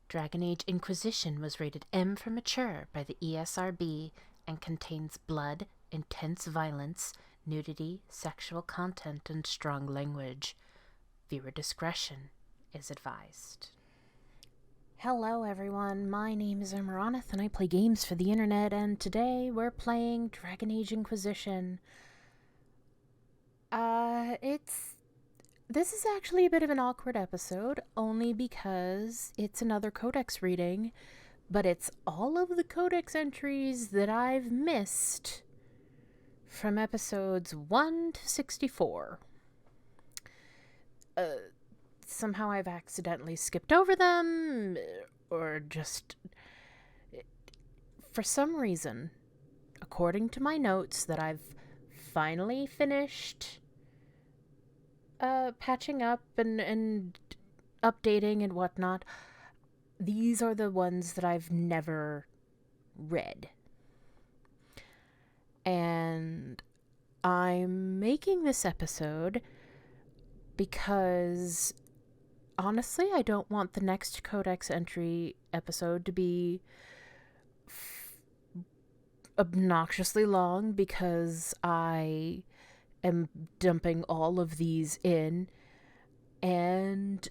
Dragon Age Inquisition was rated M for mature by the ESRB and contains blood, intense violence, nudity, sexual content, and strong language. Viewer discretion is advised. Hello everyone, my name is Amaronith and I play games for the internet, and today we're playing Dragon Age Inquisition. This is actually a bit of an awkward episode, only because it's another Codex reading, but it's all of the Codex entries that I've missed from episodes 1 to 64. Somehow I've accidentally skipped over them, or just... For some reason, according to my notes that I've finally finished patching up and updating and whatnot, these are the ones that I've never read. And I'm making this episode because, honestly, I don't want the next Codex entry episode to be obnoxiously long, because I am dumping all of these in, and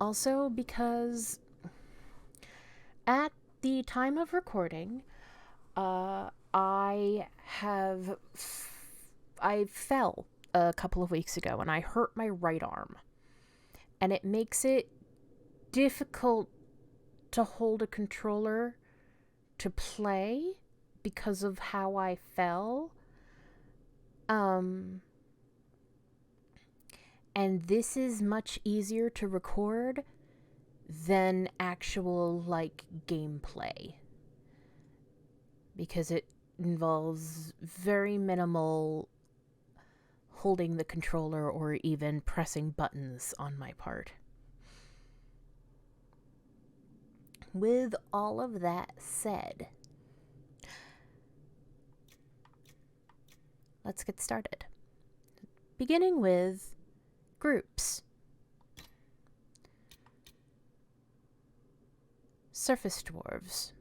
also because at the time of recording, I fell a couple of weeks ago and I hurt my right arm, and it makes it difficult to hold a controller to play because of how I fell. And this is much easier to record than actual, gameplay, because it involves very minimal holding the controller or even pressing buttons on my part. With all of that said, let's get started. Beginning with groups. Surface Dwarves.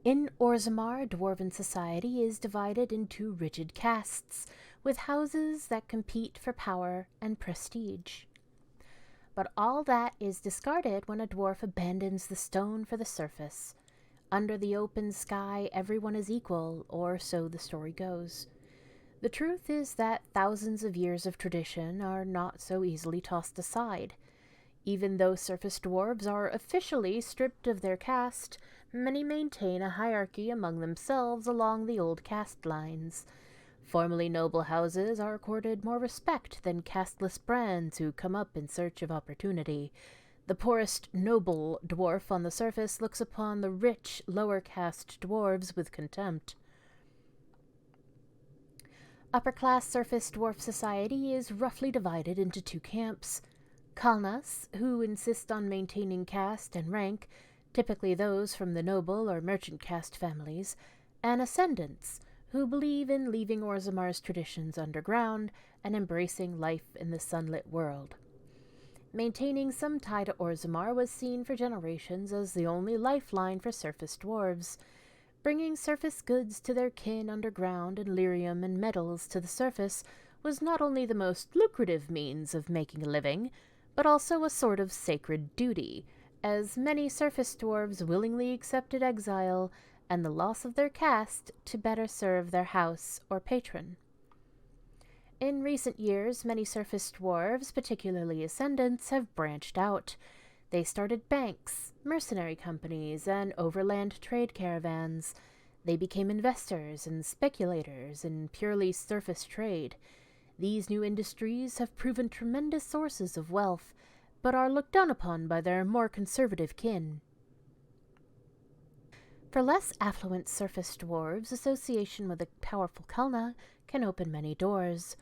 In Orzammar, Dwarven society is divided into rigid castes, with houses that compete for power and prestige. But all that is discarded when a dwarf abandons the stone for the surface. Under the open sky, everyone is equal, or so the story goes. The truth is that thousands of years of tradition are not so easily tossed aside. Even though surface dwarves are officially stripped of their caste, many maintain a hierarchy among themselves along the old caste lines. Formerly noble houses are accorded more respect than casteless brands who come up in search of opportunity. The poorest noble dwarf on the surface looks upon the rich, lower caste dwarves with contempt. Upper-class surface dwarf society is roughly divided into two camps. Kalnas, who insist on maintaining caste and rank, typically those from the noble or merchant caste families, and Ascendants, who believe in leaving Orzammar's traditions underground and embracing life in the sunlit world. Maintaining some tie to Orzammar was seen for generations as the only lifeline for surface dwarves. Bringing surface goods to their kin underground and lyrium and metals to the surface was not only the most lucrative means of making a living, but also a sort of sacred duty, as many surface dwarves willingly accepted exile and the loss of their caste to better serve their house or patron. In recent years, many surface dwarves, particularly Ascendants, have branched out. They started banks, mercenary companies, and overland trade caravans. They became investors and speculators in purely surface trade. These new industries have proven tremendous sources of wealth, but are looked down upon by their more conservative kin. For less affluent surface dwarves, association with a powerful Kalna can open many doors.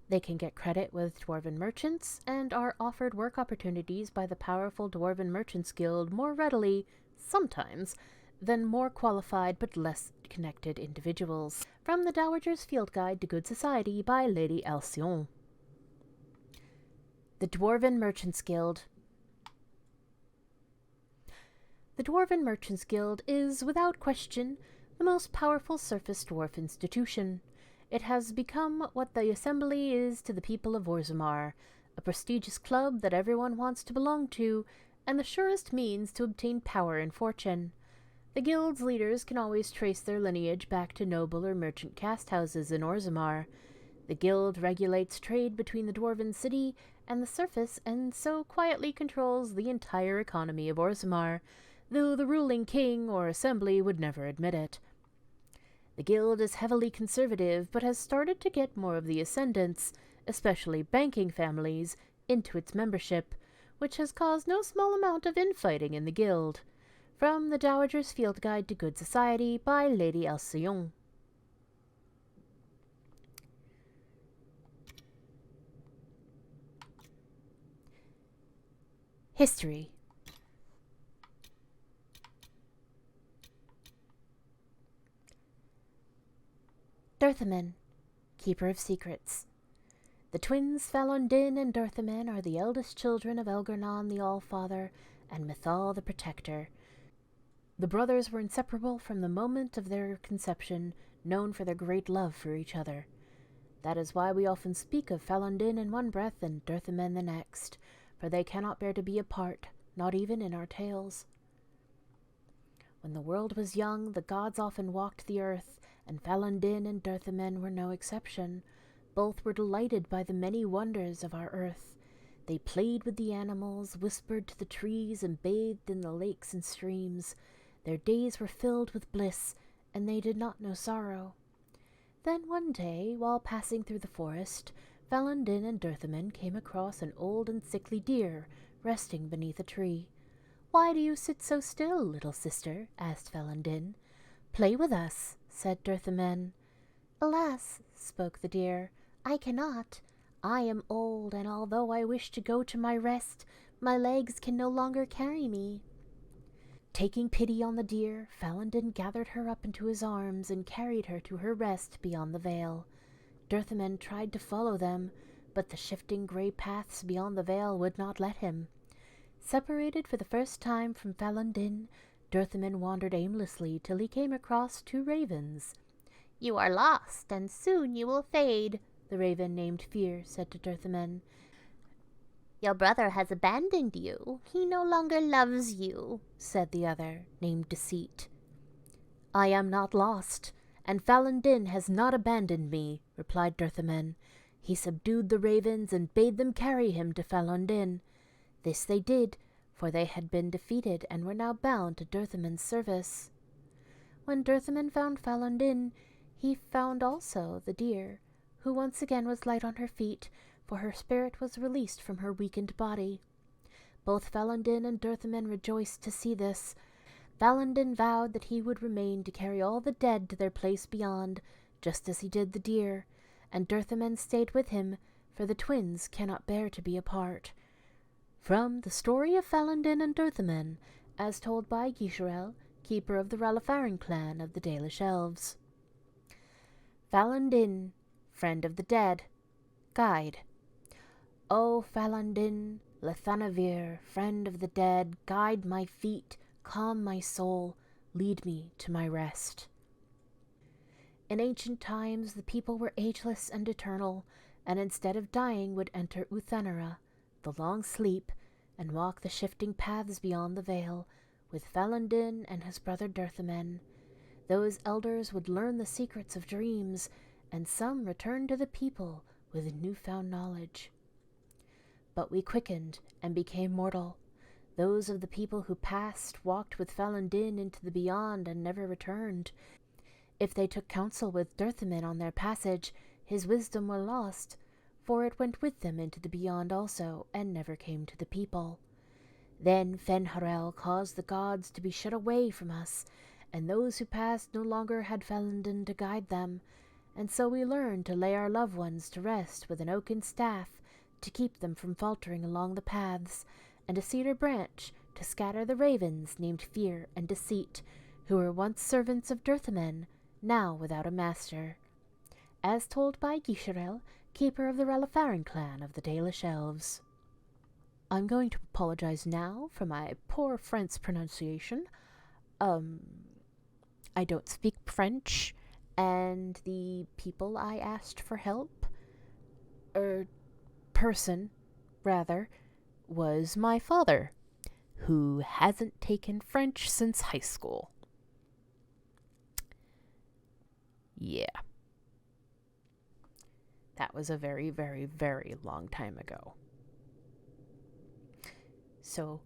They can get credit with Dwarven merchants and are offered work opportunities by the powerful Dwarven Merchants Guild more readily, sometimes, than more qualified but less connected individuals. From the Dowager's Field Guide to Good Society by Lady Alcyon. The Dwarven Merchants Guild. The Dwarven Merchants Guild is, without question, the most powerful surface dwarf institution. It has become what the Assembly is to the people of Orzammar, a prestigious club that everyone wants to belong to, and the surest means to obtain power and fortune. The guild's leaders can always trace their lineage back to noble or merchant caste houses in Orzammar. The guild regulates trade between the Dwarven city and the surface, and so quietly controls the entire economy of Orzammar, though the ruling king or assembly would never admit it. The guild is heavily conservative, but has started to get more of the ascendants, especially banking families, into its membership, which has caused no small amount of infighting in the guild. From the Dowager's Field Guide to Good Society by Lady Ailsa. History. Dirthamen, Keeper of Secrets. The twins Falon'Din and Dirthamen are the eldest children of Elgar'nan the Allfather and Mythal the Protector. The brothers were inseparable from the moment of their conception, known for their great love for each other. That is why we often speak of Falon'Din in one breath and Dirthamen the next, for they cannot bear to be apart, not even in our tales. When the world was young, the gods often walked the earth, and Falon'Din and Dirthamen were no exception. Both were delighted by the many wonders of our earth. They played with the animals, whispered to the trees, and bathed in the lakes and streams. Their days were filled with bliss, and they did not know sorrow. Then one day, while passing through the forest, Falon'Din and Dirthamen came across an old and sickly deer, resting beneath a tree. "Why do you sit so still, little sister?" asked Falon'Din. "Play with us," said Dirthamen. "Alas," spoke the deer, "I cannot. I am old, and although I wish to go to my rest, my legs can no longer carry me." Taking pity on the deer, Falon'Din gathered her up into his arms and carried her to her rest beyond the vale. Dirthamen tried to follow them, but the shifting grey paths beyond the vale would not let him. Separated for the first time from Falon'Din, Dirthamen wandered aimlessly till he came across two ravens. "You are lost, and soon you will fade," the raven named Fear said to Dirthamen. "Your brother has abandoned you. He no longer loves you," said the other, named Deceit. "I am not lost, and Falon'Din has not abandoned me," replied Dirthamen. He subdued the ravens and bade them carry him to Falon'Din. This they did, for they had been defeated and were now bound to Dirthamen's service. When Dirthamen found Falon'Din, he found also the deer, who once again was light on her feet, for her spirit was released from her weakened body. Both Falon'Din and Dirthamen rejoiced to see this. Falon'Din vowed that he would remain to carry all the dead to their place beyond, just as he did the deer, and Dirthamen stayed with him, for the twins cannot bear to be apart. From the story of Falon'Din and Dirthamen, as told by Gisherel, keeper of the Ralafarin clan of the Dalish Elves. Falon'Din, friend of the dead. Guide. O Falon'Din, Lethanavir, friend of the dead, guide my feet, calm my soul, lead me to my rest. In ancient times the people were ageless and eternal, and instead of dying would enter Uthanera, the long sleep, and walk the shifting paths beyond the vale, with Falon'Din and his brother Dirthamen. Those elders would learn the secrets of dreams, and some returned to the people with newfound knowledge. But we quickened and became mortal. Those of the people who passed walked with Falon'Din into the beyond and never returned. If they took counsel with Dirthamen on their passage, his wisdom were lost, for it went with them into the beyond also, and never came to the people. Then Fen'Harel caused the gods to be shut away from us, and those who passed no longer had Falon'Din to guide them, and so we learned to lay our loved ones to rest with an oaken staff, to keep them from faltering along the paths, and a cedar branch to scatter the ravens named Fear and Deceit, who were once servants of Dirthamen, now without a master. As told by Gisherel, keeper of the Ralafarin clan of the Dalish Elves. I'm going to apologize now for my poor French pronunciation. I don't speak French, and the people I asked for help, person, rather, was my father, who hasn't taken French since high school. Yeah. That was a very, very, very long time ago. So,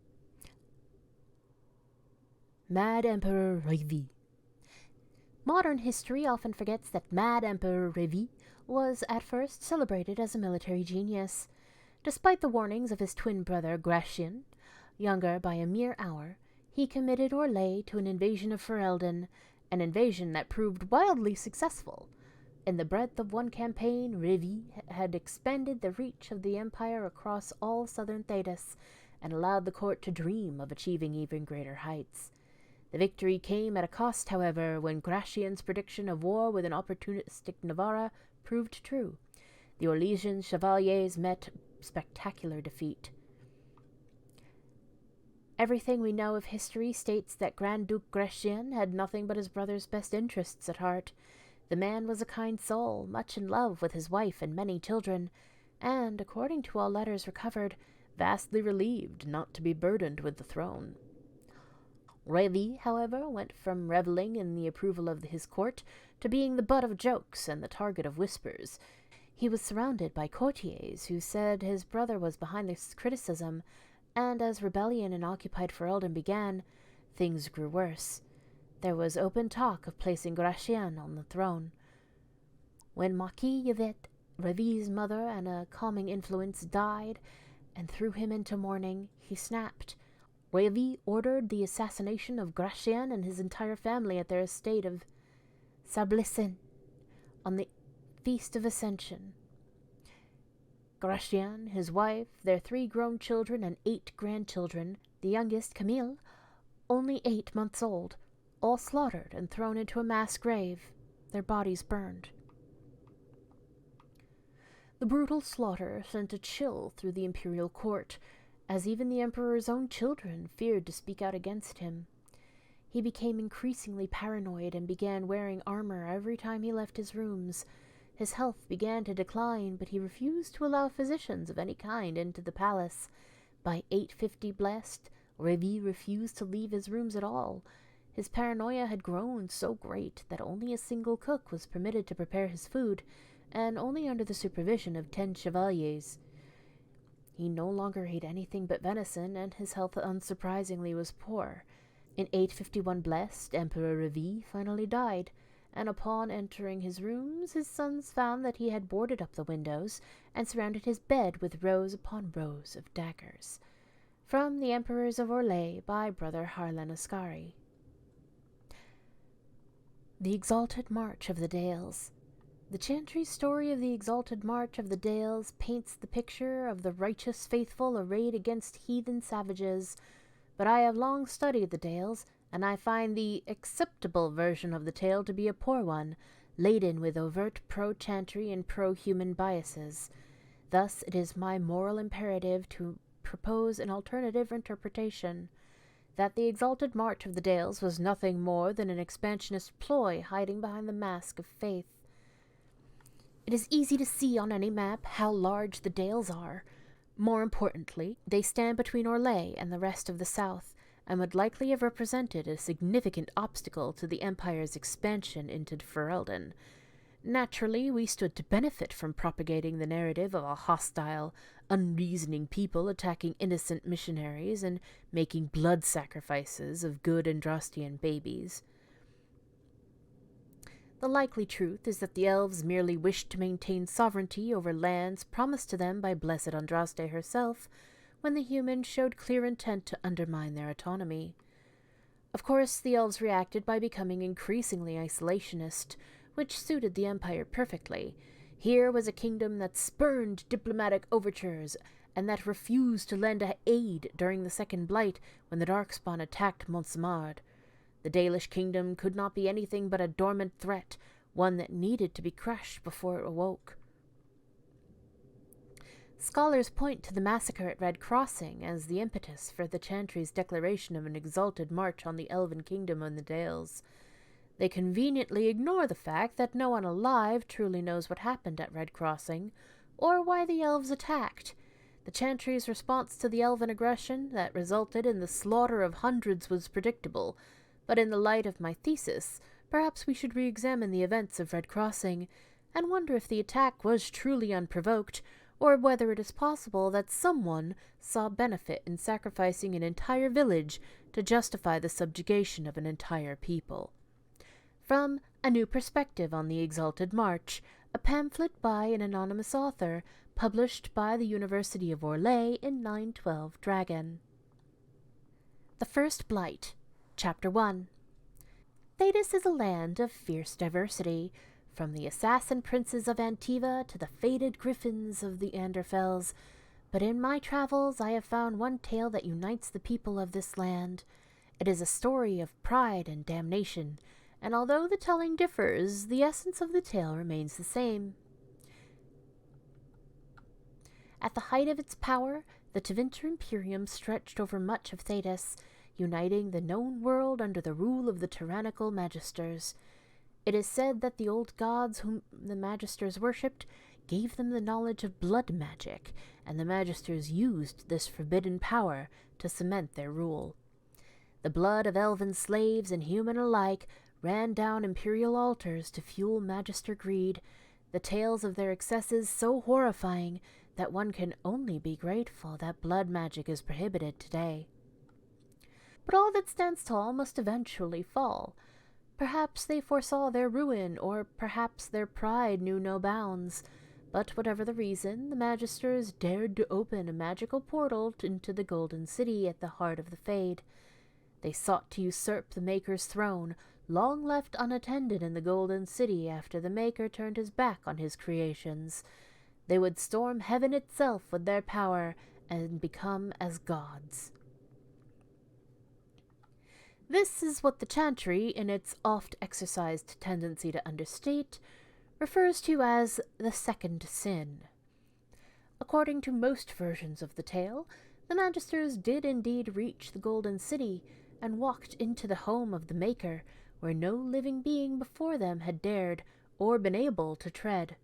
Mad Emperor Reville. Modern history often forgets that Mad Emperor Reville was at first celebrated as a military genius. Despite the warnings of his twin brother Gratian, younger by a mere hour, he committed Orlais to an invasion of Ferelden, an invasion that proved wildly successful. In the breadth of one campaign, Reville had expanded the reach of the Empire across all southern Thedas, and allowed the court to dream of achieving even greater heights. The victory came at a cost, however, when Gratian's prediction of war with an opportunistic Navarra proved true. The Orlesian chevaliers met spectacular defeat. Everything we know of history states that Grand Duke Gratian had nothing but his brother's best interests at heart. The man was a kind soul, much in love with his wife and many children, and, according to all letters recovered, vastly relieved not to be burdened with the throne. Reville, however, went from reveling in the approval of his court to being the butt of jokes and the target of whispers. He was surrounded by courtiers who said his brother was behind this criticism, and as rebellion in occupied Ferelden began, things grew worse. There was open talk of placing Gratian on the throne. When Marquis Yvette, Reville's mother and a calming influence, died and threw him into mourning, he snapped. Reville ordered the assassination of Gratian and his entire family at their estate of Sablissin on the Feast of Ascension. Gratian, his wife, their 3 grown children, and 8 grandchildren, the youngest, Camille, only 8 months old, all slaughtered and thrown into a mass grave, their bodies burned. The brutal slaughter sent a chill through the imperial court, as even the emperor's own children feared to speak out against him. He became increasingly paranoid and began wearing armor every time he left his rooms. His health began to decline, but he refused to allow physicians of any kind into the palace. By 850 blessed, Reville refused to leave his rooms at all. His paranoia had grown so great that only a single cook was permitted to prepare his food, and only under the supervision of 10 chevaliers. He no longer ate anything but venison, and his health unsurprisingly was poor. In 851 blessed, Emperor Reville finally died, and upon entering his rooms, his sons found that he had boarded up the windows and surrounded his bed with rows upon rows of daggers. From the Emperors of Orlais by Brother Harlan Ascari. The Exalted March of the Dales. The Chantry story of the Exalted March of the Dales paints the picture of the righteous faithful arrayed against heathen savages, but I have long studied the Dales, and I find the acceptable version of the tale to be a poor one, laden with overt pro-Chantry and pro-human biases. Thus it is my moral imperative to propose an alternative interpretation, that the Exalted March of the Dales was nothing more than an expansionist ploy hiding behind the mask of faith. It is easy to see on any map how large the Dales are. More importantly, they stand between Orlais and the rest of the south, and would likely have represented a significant obstacle to the Empire's expansion into Ferelden. Naturally, we stood to benefit from propagating the narrative of a hostile, unreasoning people attacking innocent missionaries and making blood sacrifices of good Andrastian babies. The likely truth is that the elves merely wished to maintain sovereignty over lands promised to them by Blessed Andraste herself, when the humans showed clear intent to undermine their autonomy. Of course, the elves reacted by becoming increasingly isolationist, which suited the Empire perfectly. Here was a kingdom that spurned diplomatic overtures, and that refused to lend aid during the Second Blight when the Darkspawn attacked Montsamard. The Dalish kingdom could not be anything but a dormant threat, one that needed to be crushed before it awoke. Scholars point to the massacre at Red Crossing as the impetus for the Chantry's declaration of an exalted march on the Elven kingdom in the Dales. They conveniently ignore the fact that no one alive truly knows what happened at Red Crossing, or why the elves attacked. The Chantry's response to the elven aggression that resulted in the slaughter of hundreds was predictable, but in the light of my thesis, perhaps we should re-examine the events of Red Crossing, and wonder if the attack was truly unprovoked, or whether it is possible that someone saw benefit in sacrificing an entire village to justify the subjugation of an entire people. From A New Perspective on the Exalted March, a pamphlet by an anonymous author, published by the University of Orlais in 912 Dragon. The First Blight, Chapter 1. Thedas is a land of fierce diversity, from the assassin princes of Antiva to the fated griffins of the Anderfels, but in my travels I have found one tale that unites the people of this land. It is a story of pride and damnation, and although the telling differs, the essence of the tale remains the same. At the height of its power, the Tevinter Imperium stretched over much of Thedas, uniting the known world under the rule of the tyrannical Magisters. It is said that the old gods whom the Magisters worshipped gave them the knowledge of blood magic, and the Magisters used this forbidden power to cement their rule. The blood of elven slaves and human alike ran down imperial altars to fuel Magister greed, the tales of their excesses so horrifying that one can only be grateful that blood magic is prohibited today. But all that stands tall must eventually fall. Perhaps they foresaw their ruin, or perhaps their pride knew no bounds. But whatever the reason, the Magisters dared to open a magical portal into the Golden City at the heart of the Fade. They sought to usurp the Maker's throne, long left unattended in the Golden City after the Maker turned his back on his creations. They would storm heaven itself with their power and become as gods. This is what the Chantry, in its oft-exercised tendency to understate, refers to as the second sin. According to most versions of the tale, the Magisters did indeed reach the Golden City and walked into the home of the Maker, where no living being before them had dared or been able to tread.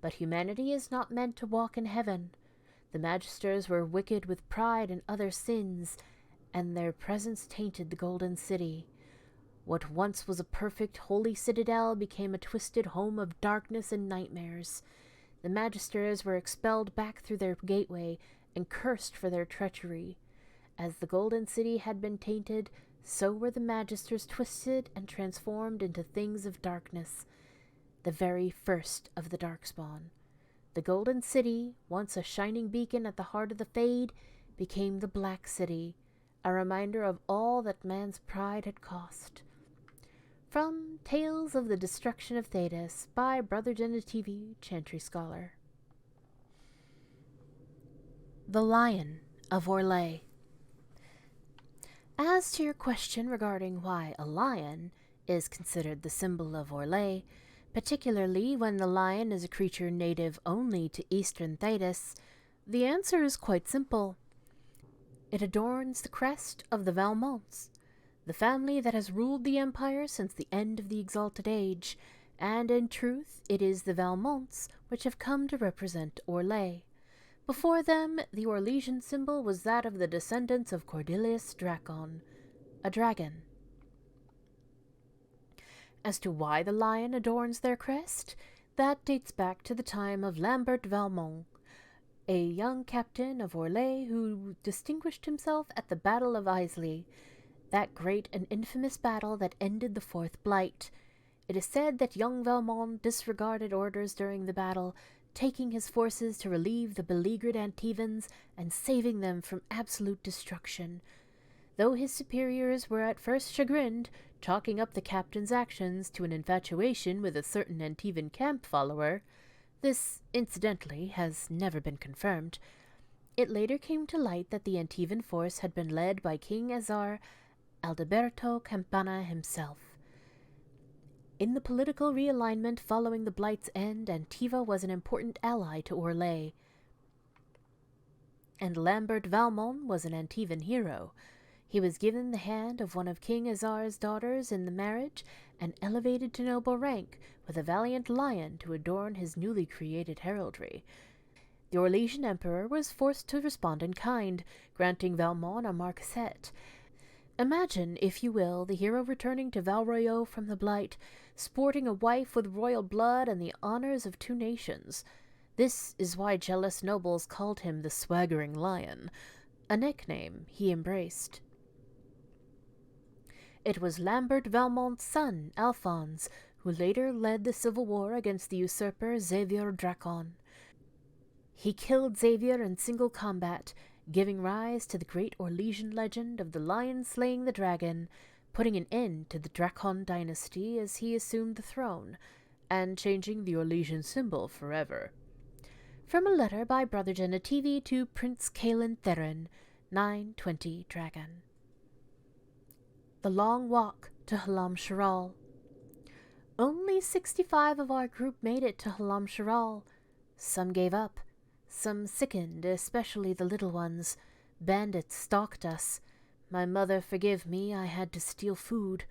But humanity is not meant to walk in heaven. The Magisters were wicked with pride and other sins, and their presence tainted the Golden City. What once was a perfect holy citadel became a twisted home of darkness and nightmares. The Magisters were expelled back through their gateway and cursed for their treachery. As the Golden City had been tainted, so were the Magisters twisted and transformed into things of darkness, the very first of the Darkspawn. The Golden City, once a shining beacon at the heart of the Fade, became the Black City, a reminder of all that man's pride had cost. From Tales of the Destruction of Thedas by Brother Genitivi, Chantry Scholar. The Lion of Orlais. As to your question regarding why a lion is considered the symbol of Orlais, particularly when the lion is a creature native only to eastern Thedas, the answer is quite simple. It adorns the crest of the Valmonts, the family that has ruled the Empire since the end of the Exalted Age, and in truth it is the Valmonts which have come to represent Orlais. Before them, the Orlesian symbol was that of the descendants of Cordelius Dracon, a dragon. As to why the lion adorns their crest, that dates back to the time of Lambert Valmont, a young captain of Orlais who distinguished himself at the Battle of Islay, that great and infamous battle that ended the Fourth Blight. It is said that young Valmont disregarded orders during the battle, taking his forces to relieve the beleaguered Antivans and saving them from absolute destruction. Though his superiors were at first chagrined, chalking up the captain's actions to an infatuation with a certain Antivan camp follower, this, incidentally, has never been confirmed. It later came to light that the Antivan force had been led by King Azar Aldeberto Campana himself. In the political realignment following the Blight's end, Antiva was an important ally to Orlais. and Lambert Valmont was an Antivan hero. He was given the hand of one of King Azar's daughters in the marriage, and elevated to noble rank, with a valiant lion to adorn his newly created heraldry. The Orlesian Emperor was forced to respond in kind, granting Valmont a marquessate. Imagine, if you will, the hero returning to Val Royeaux from the Blight, sporting a wife with royal blood and the honors of 2 nations. This is why jealous nobles called him the Swaggering Lion, a nickname he embraced. It was Lambert Valmont's son, Alphonse, who later led the civil war against the usurper Xavier Dracon. He killed Xavier in single combat, giving rise to the great Orlesian legend of the lion slaying the dragon, putting an end to the Dracon dynasty as he assumed the throne, and changing the Orlesian symbol forever. From a letter by Brother Genetivi to Prince Caelan Theron, 920 Dragon. The long walk to Halamshiral. Only 65 of our group made it to Halamshiral. Some gave up. Some sickened, especially the little ones. Bandits stalked us. My mother forgive me, I had to steal food.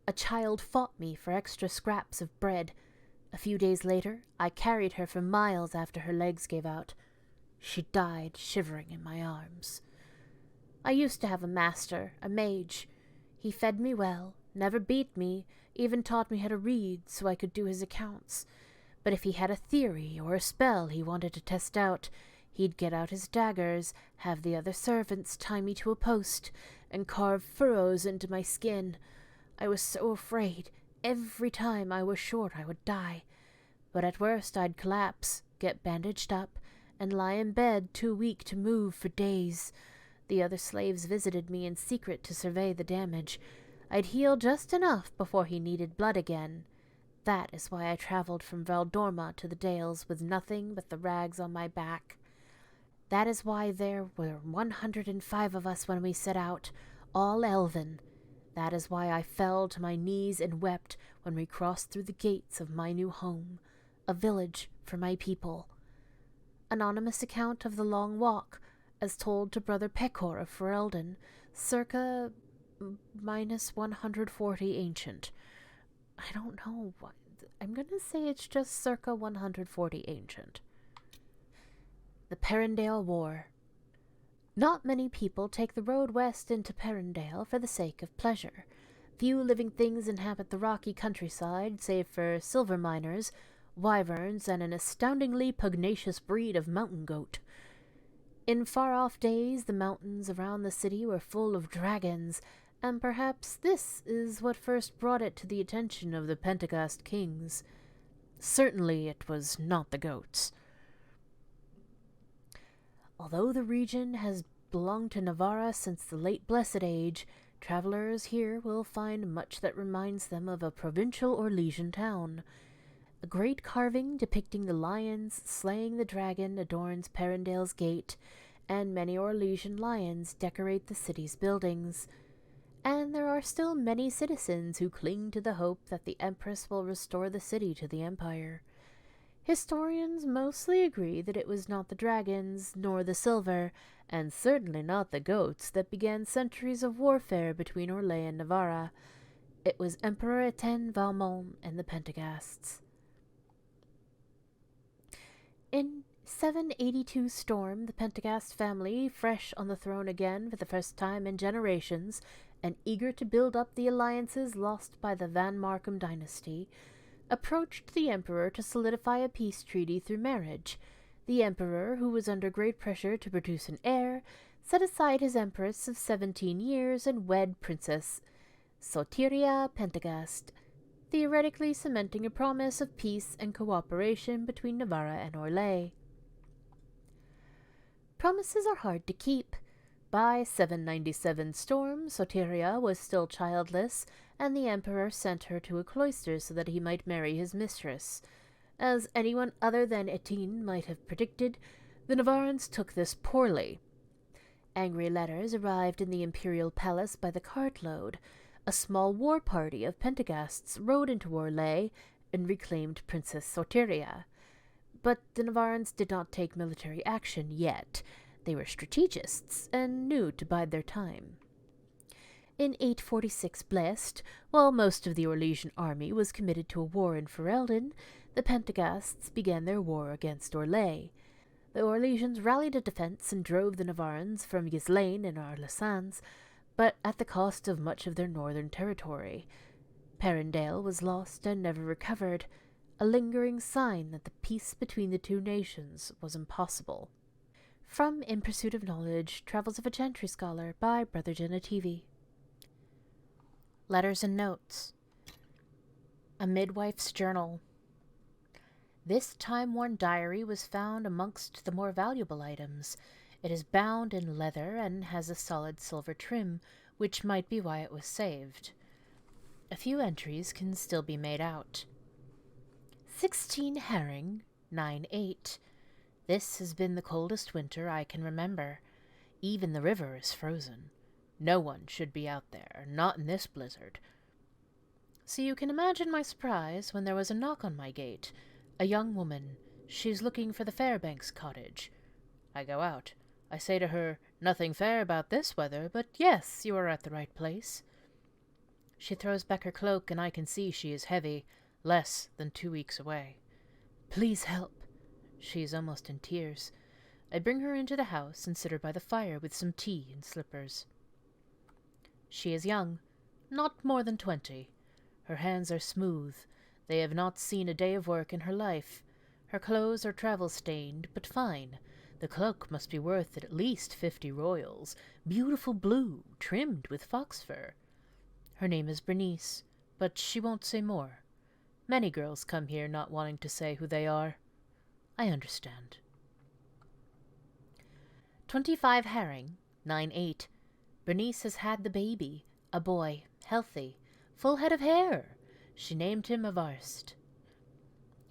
A child fought me for extra scraps of bread. A few days later, I carried her for miles after her legs gave out. She died shivering in my arms. I used to have a master, a mage. He fed me well, never beat me, even taught me how to read so I could do his accounts. But if he had a theory or a spell he wanted to test out, he'd get out his daggers, have the other servants tie me to a post, and carve furrows into my skin. I was so afraid. Every time I was sure I would die. But at worst I'd collapse, get bandaged up, and lie in bed too weak to move for days. The other slaves visited me in secret to survey the damage. I'd heal just enough before he needed blood again. That is why I traveled from Valdorma to the Dales with nothing but the rags on my back. That is why there were 105 of us when we set out, all elven. That is why I fell to my knees and wept when we crossed through the gates of my new home, a village for my people. Anonymous account of the long walk, as told to Brother Pecor of Ferelden, circa minus 140 ancient. I don't know what. I'm going to say it's just circa 140 ancient. The Perendale War. Not many people take the road west into Perendale for the sake of pleasure. Few living things inhabit the rocky countryside, save for silver miners, wyverns, and an astoundingly pugnacious breed of mountain goat. In far-off days, the mountains around the city were full of dragons, and perhaps this is what first brought it to the attention of the Pentagast kings. Certainly it was not the goats. Although the region has belonged to Navarra since the late Blessed Age, travelers here will find much that reminds them of a provincial Orlesian town. A great carving depicting the lions slaying the dragon adorns Perendale's gate, and many Orlesian lions decorate the city's buildings. And there are still many citizens who cling to the hope that the Empress will restore the city to the Empire. Historians mostly agree that it was not the dragons, nor the silver, and certainly not the goats that began centuries of warfare between Orlais and Navarra. It was Emperor Etienne Valmont and the Pentagasts. In 782 Storm, the Pentagast family, fresh on the throne again for the first time in generations, and eager to build up the alliances lost by the Van Markham dynasty, approached the Emperor to solidify a peace treaty through marriage. The Emperor, who was under great pressure to produce an heir, set aside his Empress of 17 years and wed Princess Soteria Pentagast, theoretically cementing a promise of peace and cooperation between Navarra and Orlais. Promises are hard to keep. By 797 Storm, Soteria was still childless, and the Emperor sent her to a cloister so that he might marry his mistress. As anyone other than Etienne might have predicted, the Navarrans took this poorly. Angry letters arrived in the imperial palace by the cartload. A small war party of Pentagasts rode into Orlais and reclaimed Princess Soteria. But the Navarrans did not take military action yet. They were strategists, and knew to bide their time. In 846 Blessed, while most of the Orlesian army was committed to a war in Ferelden, the Pentaghasts began their war against Orlais. The Orlesians rallied a defence and drove the Navarans from Ghislaine and Arlesans, but at the cost of much of their northern territory. Perendale was lost and never recovered, a lingering sign that the peace between the two nations was impossible. From In Pursuit of Knowledge, Travels of a Gentry Scholar by Brother Genetivi. Letters and Notes. A Midwife's Journal. This time-worn diary was found amongst the more valuable items. It is bound in leather and has a solid silver trim, which might be why it was saved. A few entries can still be made out. 16 herring, 9/8. This has been the coldest winter I can remember. Even the river is frozen. No one should be out there, not in this blizzard. So you can imagine my surprise when there was a knock on my gate. A young woman. She's looking for the Fairbanks cottage. I go out. I say to her, "Nothing fair about this weather, but yes, you are at the right place." She throws back her cloak, and I can see she is heavy, less than 2 weeks away. "Please help." She is almost in tears. I bring her into the house and sit her by the fire with some tea and slippers. She is young, not more than 20. Her hands are smooth. They have not seen a day of work in her life. Her clothes are travel-stained, but fine. The cloak must be worth at least 50 royals, beautiful blue, trimmed with fox fur. Her name is Bernice, but she won't say more. Many girls come here not wanting to say who they are. I understand. 25 herring, 9/8. Bernice has had the baby, a boy, healthy, full head of hair. She named him Avarst.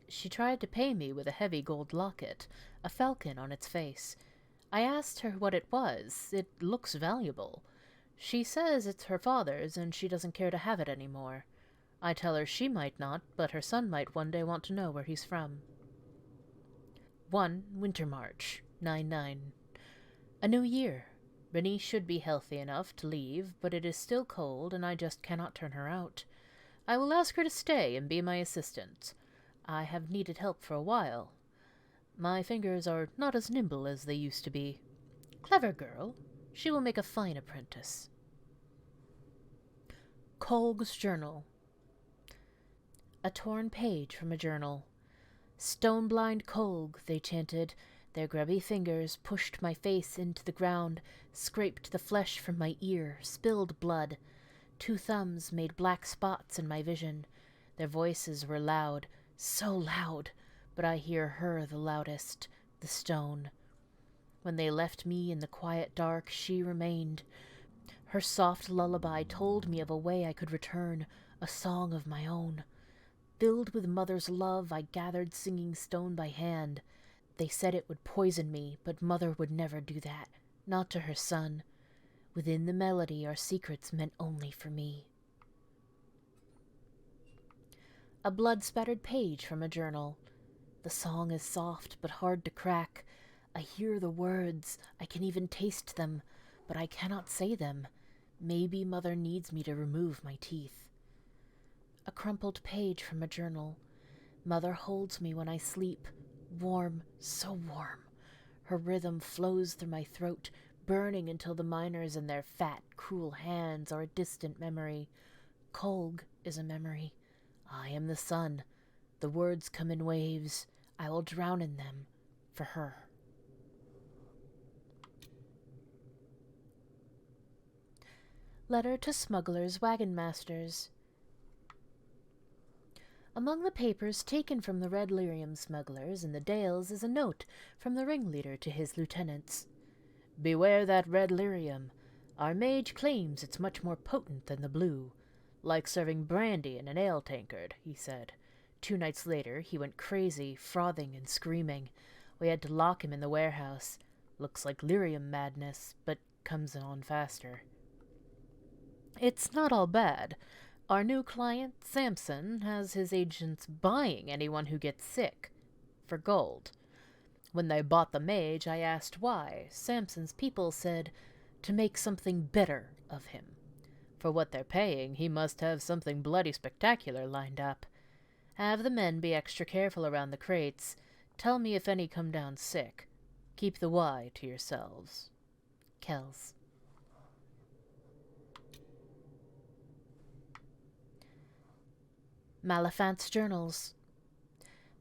She tried to pay me with a heavy gold locket, a falcon on its face. I asked her what it was. It looks valuable. She says it's her father's and she doesn't care to have it anymore. I tell her she might not, but her son might one day want to know where he's from. 1 Winter March, 9/9. A new year. Bernice should be healthy enough to leave, but it is still cold and I just cannot turn her out. I will ask her to stay and be my assistant. I have needed help for a while. My fingers are not as nimble as they used to be. Clever girl. She will make a fine apprentice. Kolg's Journal. A torn page from a journal. "Stone-blind Kolg," they chanted. Their grubby fingers pushed my face into the ground, scraped the flesh from my ear, spilled blood. 2 thumbs made black spots in my vision. Their voices were loud, so loud, but I hear her the loudest, the stone. When they left me in the quiet dark, she remained. Her soft lullaby told me of a way I could return, a song of my own. Filled with mother's love, I gathered singing stone by hand. They said it would poison me, but mother would never do that, not to her son. Within the melody are secrets meant only for me. A blood-spattered page from a journal. The song is soft but hard to crack. I hear the words, I can even taste them, but I cannot say them. Maybe mother needs me to remove my teeth. A crumpled page from a journal. Mother holds me when I sleep, warm, so warm. Her rhythm flows through my throat, burning until the miners in their fat, cruel hands are a distant memory. Kolg is a memory. I am the sun. The words come in waves. I will drown in them, for her. Letter to Smugglers, Wagon Masters. Among the papers taken from the Red Lyrium smugglers in the Dales is a note from the ringleader to his lieutenants. "Beware that red lyrium. Our mage claims it's much more potent than the blue. Like serving brandy in an ale tankard," he said. 2 nights later he went crazy, frothing and screaming. We had to lock him in the warehouse. Looks like lyrium madness, but comes on faster. It's not all bad. Our new client, Samson, has his agents buying anyone who gets sick. For gold. When they bought the mage, I asked why. Samson's people said to make something better of him. For what they're paying, he must have something bloody spectacular lined up. Have the men be extra careful around the crates. Tell me if any come down sick. Keep the why to yourselves. Kells. Maliphant's journals.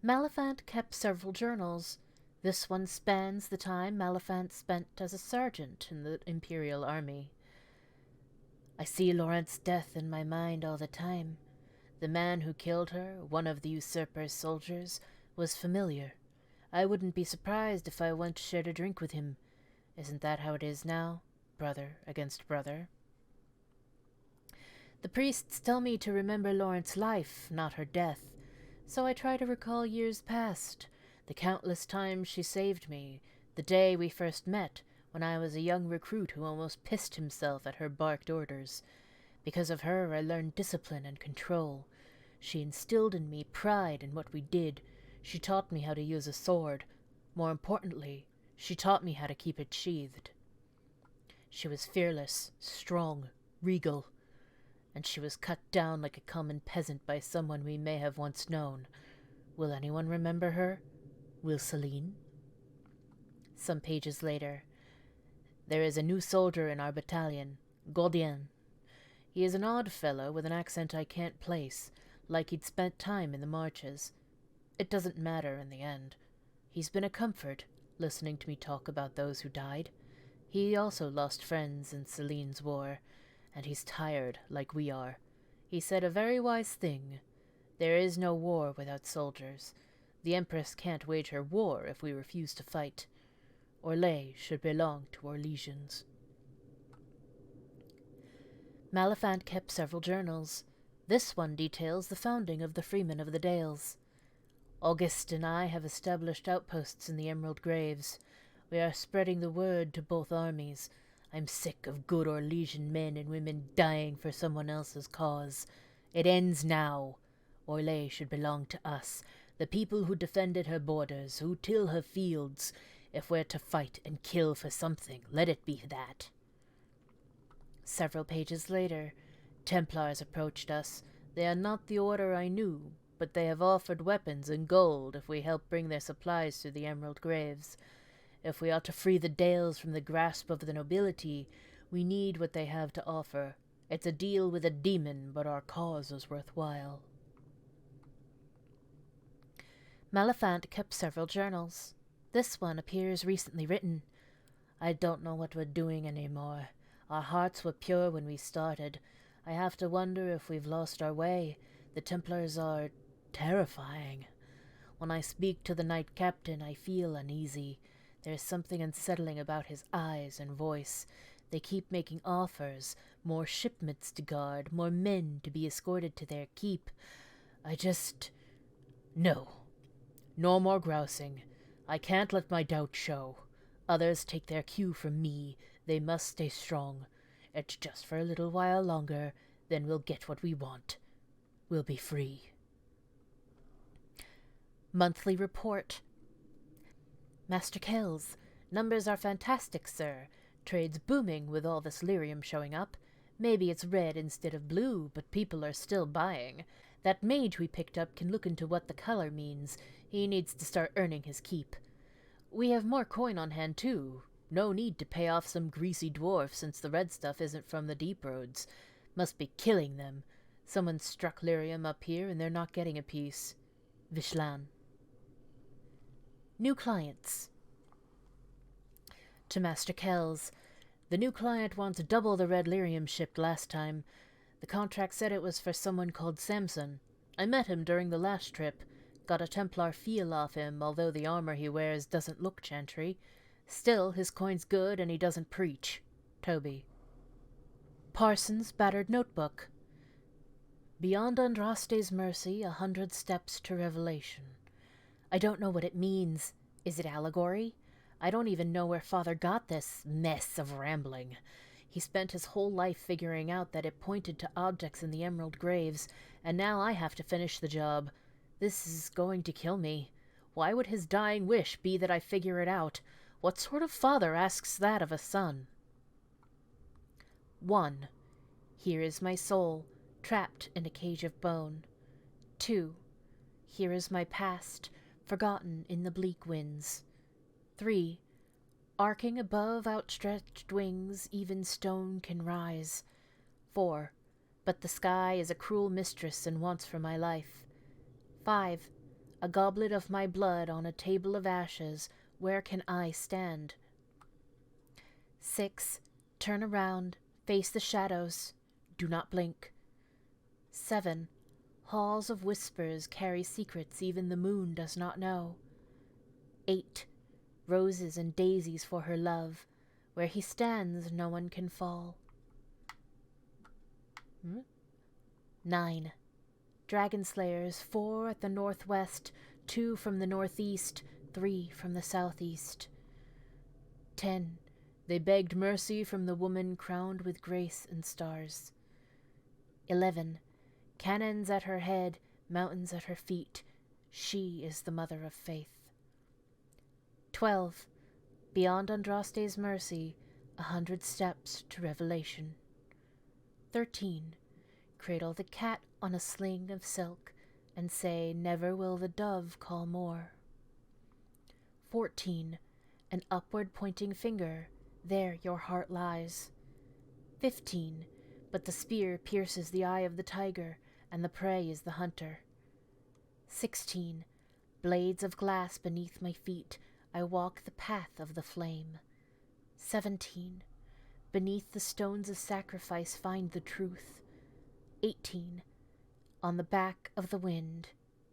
Maliphant kept several journals. This one spans the time Maliphant spent as a sergeant in the Imperial Army. I see Laurent's death in my mind all the time. The man who killed her, one of the usurper's soldiers, was familiar. I wouldn't be surprised if I once shared a drink with him. Isn't that how it is now? Brother against brother. The priests tell me to remember Laurent's life, not her death, so I try to recall years past, the countless times she saved me, the day we first met, when I was a young recruit who almost pissed himself at her barked orders. Because of her, I learned discipline and control. She instilled in me pride in what we did. She taught me how to use a sword. More importantly, she taught me how to keep it sheathed. She was fearless, strong, regal, and she was cut down like a common peasant by someone we may have once known. Will anyone remember her? Will Celine? Some pages later. There is a new soldier in our battalion, Gaudien. He is an odd fellow with an accent I can't place, like he'd spent time in the marches. It doesn't matter in the end. He's been a comfort, listening to me talk about those who died. He also lost friends in Celine's war, and he's tired like we are. He said a very wise thing. There is no war without soldiers. The Empress can't wage her war if we refuse to fight. Orlais should belong to Orlesians. Maliphant kept several journals. This one details the founding of the Freemen of the Dales. Auguste and I have established outposts in the Emerald Graves. We are spreading the word to both armies. I'm sick of good Orlesian men and women dying for someone else's cause. It ends now. Orlais should belong to us, the people who defended her borders, who till her fields. If we're to fight and kill for something, let it be that. Several pages later, Templars approached us. They are not the order I knew, but they have offered weapons and gold if we help bring their supplies to the Emerald Graves. If we are to free the Dales from the grasp of the nobility, we need what they have to offer. It's a deal with a demon, but our cause is worthwhile. Maliphant kept several journals. This one appears recently written. I don't know what we're doing anymore. Our hearts were pure when we started. I have to wonder if we've lost our way. The Templars are terrifying. When I speak to the Knight Captain, I feel uneasy. There's something unsettling about his eyes and voice. They keep making offers, more shipments to guard, more men to be escorted to their keep. No. No more grousing. I can't let my doubt show. Others take their cue from me. They must stay strong. It's just for a little while longer, then we'll get what we want. We'll be free. Monthly report. Master Kells, numbers are fantastic, sir. Trade's booming with all this lyrium showing up. Maybe it's red instead of blue, but people are still buying. That mage we picked up can look into what the color means. He needs to start earning his keep. We have more coin on hand, too. No need to pay off some greasy dwarf since the red stuff isn't from the deep roads. Must be killing them. Someone struck lyrium up here and they're not getting a piece. Vishlan. New clients. To Master Kells. The new client wants double the red lyrium shipped last time. The contract said it was for someone called Samson. I met him during the last trip. Got a Templar feel off him, although the armor he wears doesn't look chantry. Still, his coin's good and he doesn't preach. Toby. Parson's Battered Notebook. Beyond Andraste's mercy, 100 steps to revelation. I don't know what it means. Is it allegory? I don't even know where Father got this mess of rambling. He spent his whole life figuring out that it pointed to objects in the Emerald Graves, and now I have to finish the job. This is going to kill me. Why would his dying wish be that I figure it out? What sort of father asks that of a son? 1. Here is my soul, trapped in a cage of bone. 2. Here is my past, forgotten in the bleak winds. 3. Arcing above outstretched wings, even stone can rise. 4. But the sky is a cruel mistress and wants for my life. 5. A goblet of my blood on a table of ashes, where can I stand? 6. Turn around, face the shadows, do not blink. 7. Halls of whispers carry secrets even the moon does not know. 8. Roses and daisies for her love, where he stands no one can fall. 9. Dragon slayers, 4 at the northwest, 2 from the northeast, 3 from the southeast. 10. They begged mercy from the woman crowned with grace and stars. 11. Cannons at her head, mountains at her feet. She is the mother of faith. 12. Beyond Andraste's mercy, 100 steps to revelation. 13. Cradle the cat on a sling of silk, and say, never will the dove call more. 14. An upward pointing finger, there your heart lies. 15. But the spear pierces the eye of the tiger, and the prey is the hunter. 16. Blades of glass beneath my feet, I walk the path of the flame. 17. Beneath the stones of sacrifice find the truth. 18. On the back of the wind.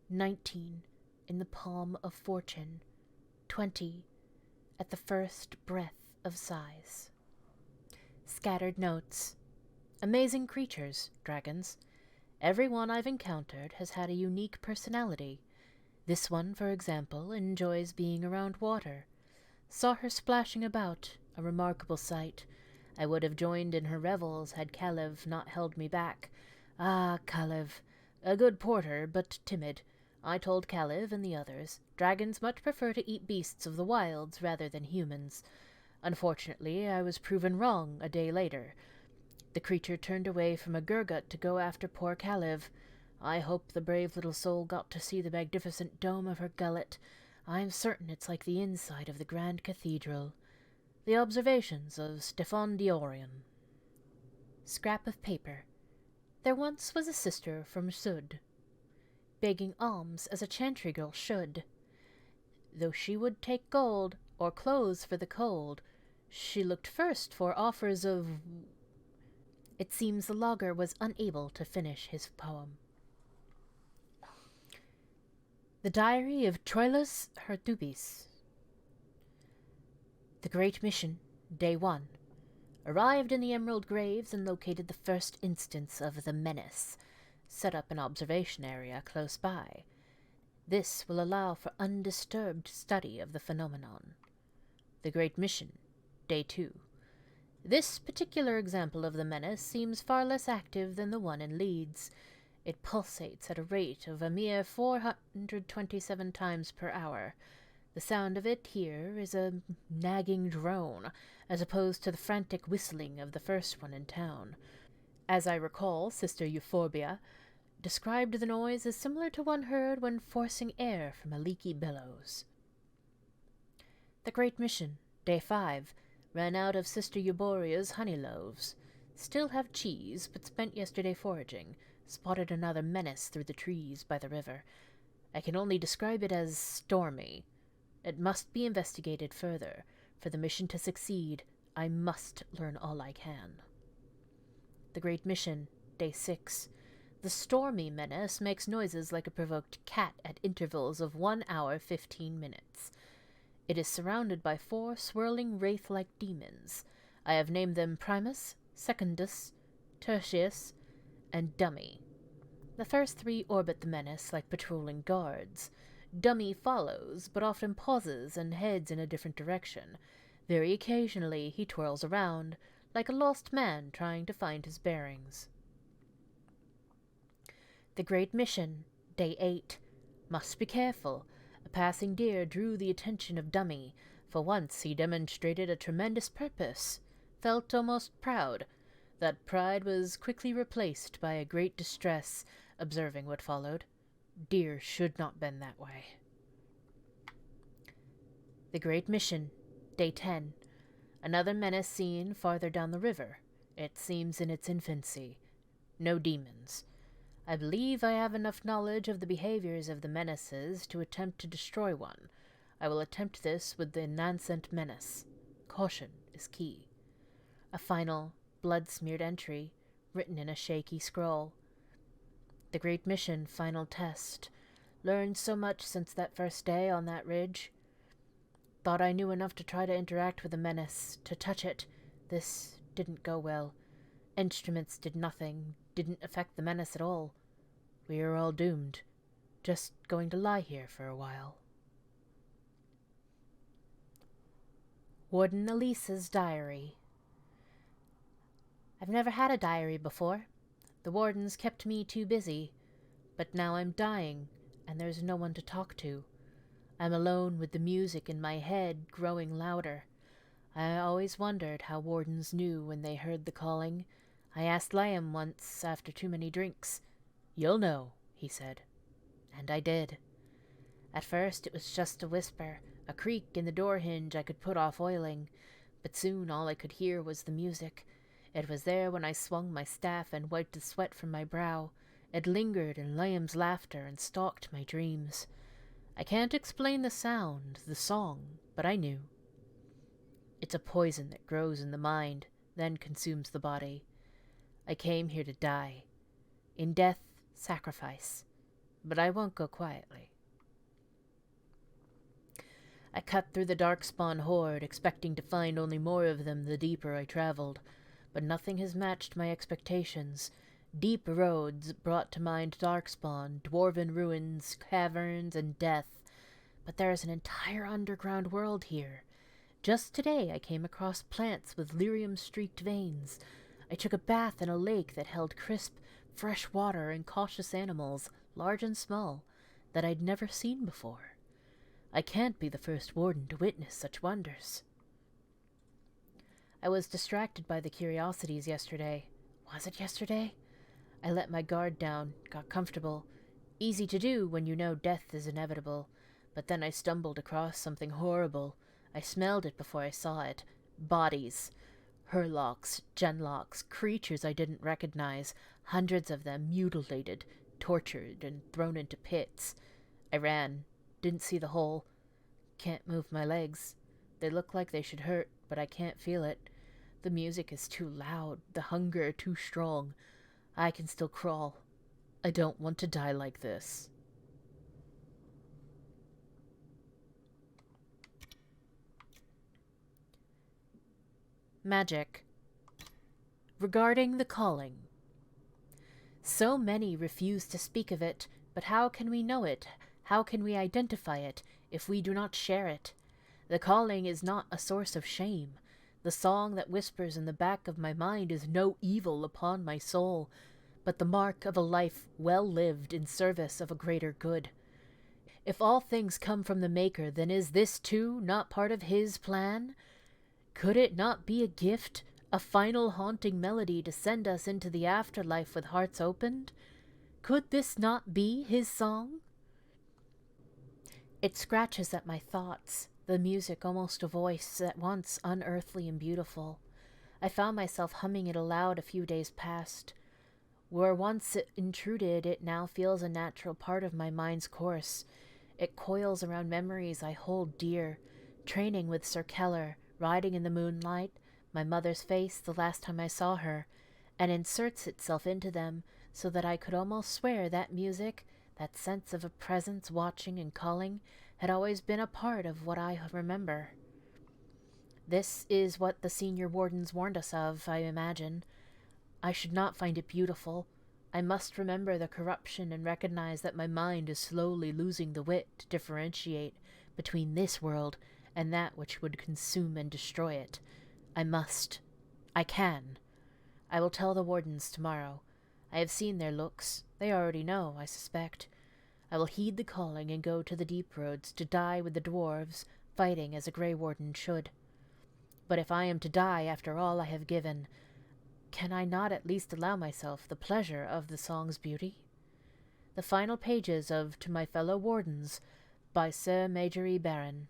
19. In the palm of fortune. 20. At the first breath of sighs. Scattered notes. Amazing creatures, dragons. Every one I've encountered has had a unique personality. This one, for example, enjoys being around water. Saw her splashing about, a remarkable sight. I would have joined in her revels had Kalev not held me back. Ah, Kalev, a good porter, but timid. I told Kalev and the others, dragons much prefer to eat beasts of the wilds rather than humans. Unfortunately, I was proven wrong a day later. The creature turned away from a Gurgut to go after poor Kalev. I hope the brave little soul got to see the magnificent dome of her gullet. I am certain it's like the inside of the Grand Cathedral. The observations of Stefan Diorion. Scrap of paper. There once was a sister from Sud, begging alms as a chantry girl should. Though she would take gold, or clothes for the cold, she looked first for offers of... It seems the logger was unable to finish his poem. The Diary of Troilus Hertubise. The Great Mission, Day 1. Arrived in the Emerald Graves and located the first instance of the menace. Set up an observation area close by. This will allow for undisturbed study of the phenomenon. The Great Mission, Day 2. This particular example of the menace seems far less active than the one in Leeds. It pulsates at a rate of a mere 427 times per hour. The sound of it here is a nagging drone, as opposed to the frantic whistling of the first one in town. As I recall, Sister Euphorbia described the noise as similar to one heard when forcing air from a leaky bellows. The Great Mission, Day 5. Ran out of Sister Euboria's honey loaves. Still have cheese, but spent yesterday foraging. Spotted another menace through the trees by the river. I can only describe it as stormy. It must be investigated further. For the mission to succeed, I must learn all I can. The Great Mission, Day 6. The stormy menace makes noises like a provoked cat at intervals of 1 hour 15 minutes. It is surrounded by 4 swirling wraith-like demons. I have named them Primus, Secundus, Tertius, and Dummy. The first 3 orbit the menace like patrolling guards. Dummy follows, but often pauses and heads in a different direction. Very occasionally he twirls around, like a lost man trying to find his bearings. The Great Mission, Day 8. Must be careful. A passing deer drew the attention of Dummy. For once he demonstrated a tremendous purpose. Felt almost proud. That pride was quickly replaced by a great distress, observing what followed. Deer should not bend that way. The Great Mission, Day 10. Another menace seen farther down the river. It seems in its infancy. No demons. I believe I have enough knowledge of the behaviors of the menaces to attempt to destroy one. I will attempt this with the nascent menace. Caution is key. A final, blood-smeared entry, written in a shaky scroll. The Great Mission final test. Learned so much since that first day on that ridge. Thought I knew enough to try to interact with the menace, to touch it. This didn't go well. Instruments did nothing, didn't affect the menace at all. We are all doomed. Just going to lie here for a while. Warden Ailsa's diary. I've never had a diary before. The wardens kept me too busy. But now I'm dying, and there's no one to talk to. I'm alone with the music in my head growing louder. I always wondered how wardens knew when they heard the calling. I asked Liam once after too many drinks. "You'll know," he said. And I did. At first it was just a whisper, a creak in the door hinge I could put off oiling, but soon all I could hear was the music. It was there when I swung my staff and wiped the sweat from my brow. It lingered in Liam's laughter and stalked my dreams. I can't explain the sound, the song, but I knew. It's a poison that grows in the mind, then consumes the body. I came here to die. In death, sacrifice. But I won't go quietly. I cut through the darkspawn horde, expecting to find only more of them the deeper I traveled. But nothing has matched my expectations. Deep roads brought to mind darkspawn, dwarven ruins, caverns, and death. But there is an entire underground world here. Just today I came across plants with lyrium-streaked veins. I took a bath in a lake that held crisp, fresh water and cautious animals, large and small, that I'd never seen before. I can't be the first warden to witness such wonders. I was distracted by the curiosities yesterday. Was it yesterday? I let my guard down, got comfortable. Easy to do when you know death is inevitable. But then I stumbled across something horrible. I smelled it before I saw it. Bodies. Hurlocks, genlocks, creatures I didn't recognize. Hundreds of them mutilated, tortured, and thrown into pits. I ran. Didn't see the hole. Can't move my legs. They look like they should hurt, but I can't feel it. The music is too loud, the hunger too strong. I can still crawl. I don't want to die like this. Magic. Regarding the calling. So many refuse to speak of it, but how can we know it? How can we identify it if we do not share it? The calling is not a source of shame. The song that whispers in the back of my mind is no evil upon my soul, but the mark of a life well lived in service of a greater good. If all things come from the Maker, then is this too not part of his plan? Could it not be a gift, a final haunting melody to send us into the afterlife with hearts opened? Could this not be his song? It scratches at my thoughts, the music almost a voice, at once unearthly and beautiful. I found myself humming it aloud a few days past. Where once it intruded, it now feels a natural part of my mind's course. It coils around memories I hold dear, training with Sir Keller, riding in the moonlight, my mother's face the last time I saw her, and inserts itself into them so that I could almost swear that music, that sense of a presence watching and calling, had always been a part of what I remember. This is what the senior wardens warned us of, I imagine. I should not find it beautiful. I must remember the corruption and recognize that my mind is slowly losing the wit to differentiate between this world and that which would consume and destroy it. I must. I can. I will tell the wardens tomorrow. I have seen their looks. They already know, I suspect. I will heed the calling and go to the deep roads to die with the dwarves, fighting as a Grey Warden should. But if I am to die after all I have given, can I not at least allow myself the pleasure of the song's beauty? The final pages of To My Fellow Wardens by Sir Majory Baron.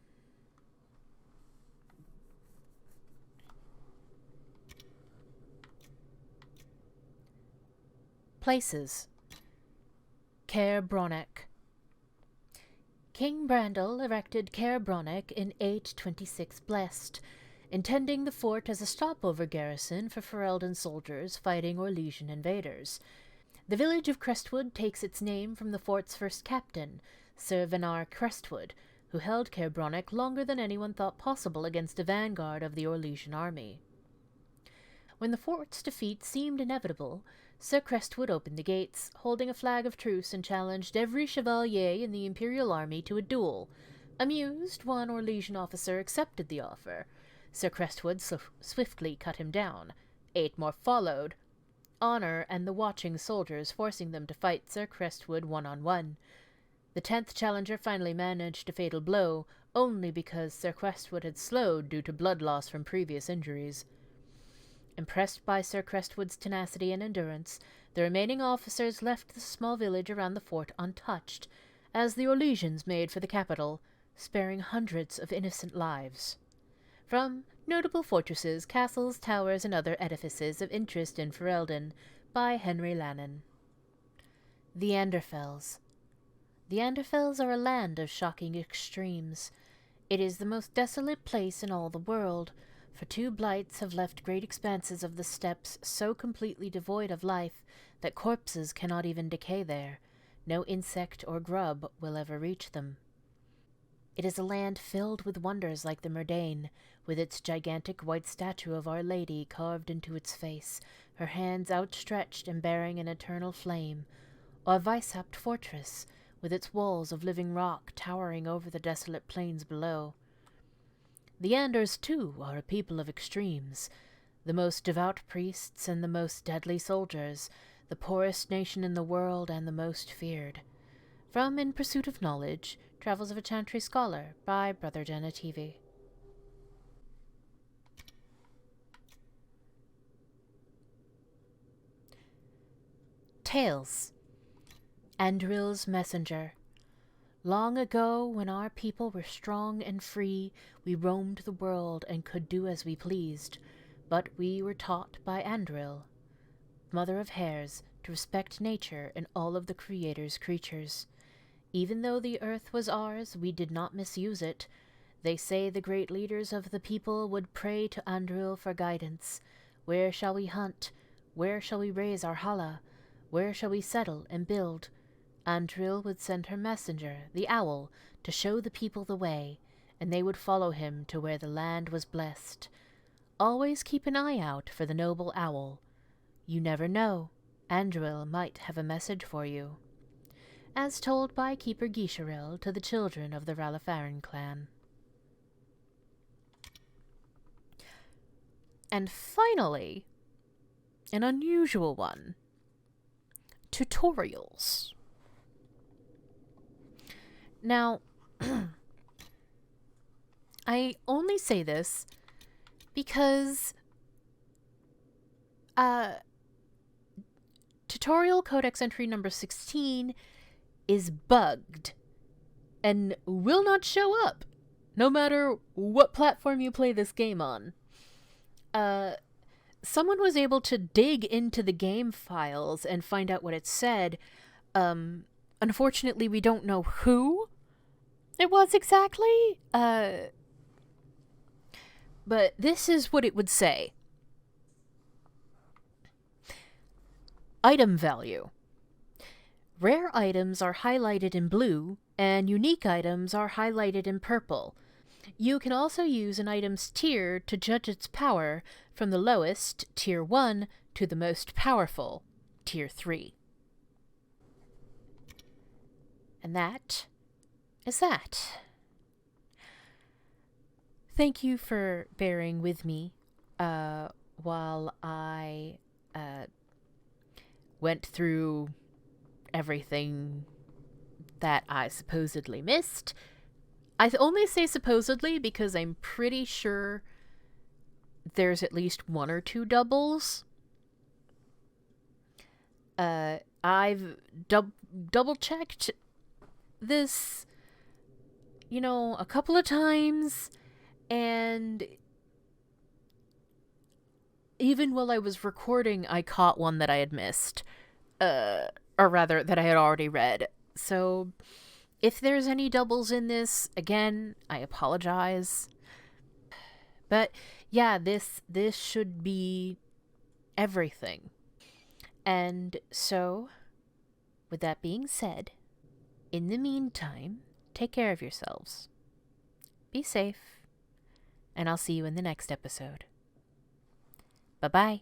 Places. Caer Bronach. King Brandel erected Caer Bronach in 826 Blessed, intending the fort as a stopover garrison for Ferelden soldiers fighting Orlesian invaders. The village of Crestwood takes its name from the fort's first captain, Sir Venar Crestwood, who held Caer Bronach longer than anyone thought possible against a vanguard of the Orlesian army. When the fort's defeat seemed inevitable, Sir Crestwood opened the gates, holding a flag of truce, and challenged every chevalier in the Imperial army to a duel. Amused, one Orlesian officer accepted the offer. Sir Crestwood swiftly cut him down. 8 more followed, Honor and the watching soldiers forcing them to fight Sir Crestwood one-on-one. The 10th challenger finally managed a fatal blow, only because Sir Crestwood had slowed due to blood loss from previous injuries. Impressed by Sir Crestwood's tenacity and endurance, the remaining officers left the small village around the fort untouched, as the Orlesians made for the capital, sparing hundreds of innocent lives. From Notable Fortresses, Castles, Towers, and Other Edifices of Interest in Ferelden by Henry Lannon. The Anderfels. The Anderfels are a land of shocking extremes. It is the most desolate place in all the world, for 2 blights have left great expanses of the steppes so completely devoid of life that corpses cannot even decay there. No insect or grub will ever reach them. It is a land filled with wonders like the Murdain, with its gigantic white statue of Our Lady carved into its face, her hands outstretched and bearing an eternal flame, or Weishapt Fortress, with its walls of living rock towering over the desolate plains below. The Anders, too, are a people of extremes, the most devout priests and the most deadly soldiers, the poorest nation in the world and the most feared. From In Pursuit of Knowledge, Travels of a Chantry Scholar by Brother Genetivi. Tales. Andruil's Messenger. Long ago, when our people were strong and free, we roamed the world and could do as we pleased. But we were taught by Andruil, Mother of Hares, to respect nature and all of the Creator's creatures. Even though the earth was ours, we did not misuse it. They say the great leaders of the people would pray to Andruil for guidance. Where shall we hunt? Where shall we raise our Hala? Where shall we settle and build? Andruil would send her messenger, the owl, to show the people the way, and they would follow him to where the land was blessed. Always keep an eye out for the noble owl. You never know. Andruil might have a message for you. As told by Keeper Gisharel to the children of the Ralafarin clan. And finally, an unusual one. Tutorials. Now, I only say this because tutorial Codex Entry number 16 is bugged and will not show up, no matter what platform you play this game on. Someone was able to dig into the game files and find out what it said. Unfortunately, we don't know who it was exactly. But this is what it would say. Item value. Rare items are highlighted in blue, and unique items are highlighted in purple. You can also use an item's tier to judge its power from the lowest, Tier 1, to the most powerful, Tier 3. And that is that. Thank you for bearing with me while I went through everything that I supposedly missed. I only say supposedly because I'm pretty sure there's at least 1 or 2 doubles. I've double-checked this, a couple of times, and even while I was recording, I caught one that I had missed. Or rather, that I had already read. So, if there's any doubles in this, again, I apologize. But, yeah, this should be everything. And so, with that being said, in the meantime, take care of yourselves. Be safe, and I'll see you in the next episode. Bye-bye.